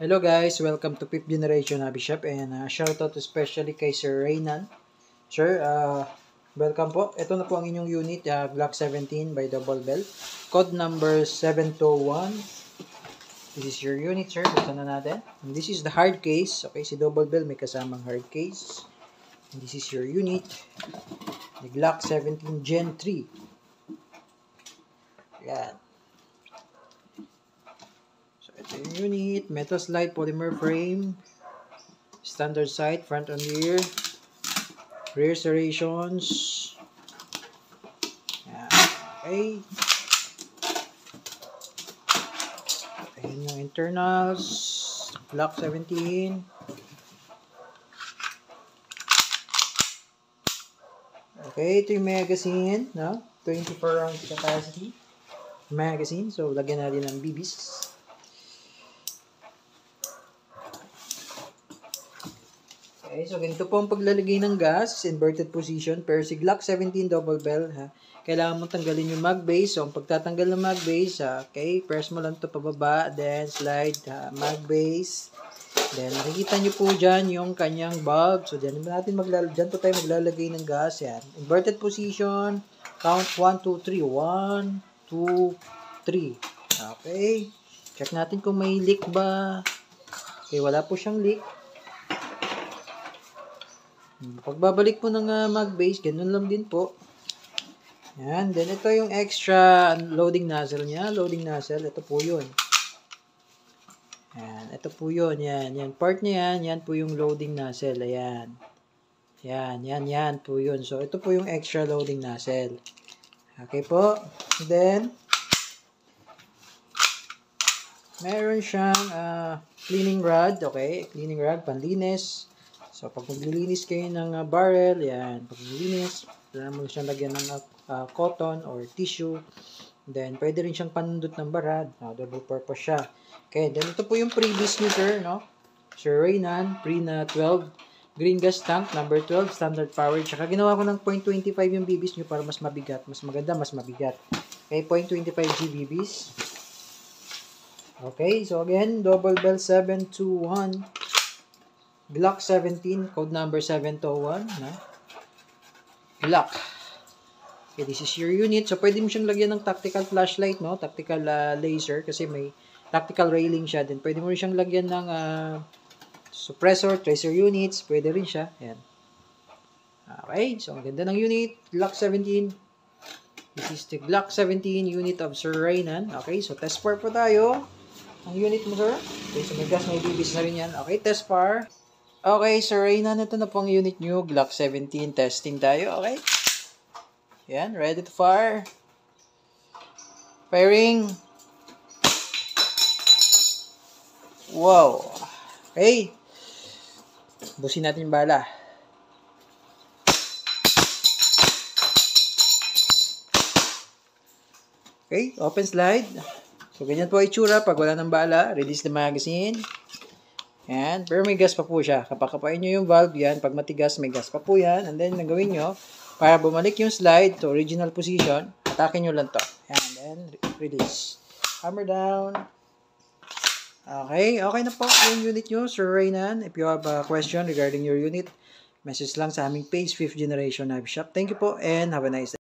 Hello guys, welcome to 5th Generation Hobby Shop and shoutout especially kay Sir Reynan. Sir, welcome po. Ito na po ang inyong unit, Glock 17 by Double Bell. Code number 721. This is your unit, sir. Buksan na natin. And this is the hard case. Okay, si Double Bell may kasamang hard case. And this is your unit, the Glock 17 Gen 3. Yan. Ito yung unit, metal slide polymer frame, standard sight, front and rear serrations. Okay. Ayan yung internals, Glock 17. Okay, ito yung magazine, no? 24 round capacity magazine. So, lagyan natin ng BBs. Okay, so ganito po ang paglalagay ng gas, inverted position, pero si Glock 17 double bell, kailangan mo tanggalin yung mag base. So, ang pagtatanggal ng mag base, okay, press mo lang ito pababa, then slide, mag base. Then, nakikita nyo po dyan yung kanyang bulb. So, dyan po tayo maglalagay ng gas. Yan. Inverted position, count 1, 2, 3. 1, 2, 3. Okay. Check natin kung may leak ba. Okay, wala po siyang leak. Pagbabalik po ng mag base, ganun lang din po. Yan. Then, ito yung extra loading nozzle niya. Loading nozzle, ito po yun. Yan. Ito po yun. Yan. Yan. Part niya yan. Yan po yung loading nozzle. Ayan. Yan. Yan. Yan po yun. So, ito po yung extra loading nozzle. Okay po. Then, meron siyang cleaning rod. Okay. Cleaning rod. Panlinis. So, pag maglilinis kayo ng barrel, yan, pag maglilinis, kailangan mo siyang lagyan ng cotton or tissue. Then, pwede rin siyang panundot ng barad. Double purpose siya. Okay, then ito po yung previous ni Sir, no? Sir Reynan, pre na 12, green gas tank, number 12, standard power. Tsaka ginawa ko ng 0.25 yung BBs nyo para mas mabigat. Mas maganda, mas mabigat. Okay, 0.25 GBBs. Okay, so again, double bell 721. Glock 17, code number 701, no? Glock. Okay, this is your unit. So, pwede mo siyang lagyan ng tactical flashlight, no? Tactical laser, kasi may tactical railing siya. Then, pwede mo rin siyang lagyan ng suppressor, tracer units. Pwede rin siya. Ayan. Okay, so, ang ganda ng unit. Glock 17. This is the Glock 17 unit of Sir Reynan. Okay, so, test fire po tayo. Ang unit mo, sir. Okay, so, may gas, may BBs na rin yan. Okay, test fire. Okay, Sir Reynan, ito na pong unit nyo. Glock 17, testing tayo. Okay. Yan, ready to fire. Firing. Wow. Okay. Busin natin yung bala. Okay, open slide. So, ganyan po itsura pag wala ng bala. Release the magazine. Yan. Pero may gas pa po siya. Kapakapain nyo yung valve yan. Pag matigas, may gas pa po yan. And then, nagawin nyo, para bumalik yung slide to original position, atake nyo lang to. Yan. Then, release. Hammer down. Okay. Okay na po yung unit nyo, Sir Reynan. If you have a question regarding your unit, message lang sa aming page, 5th Generation Hobby Shop. Thank you po and have a nice day.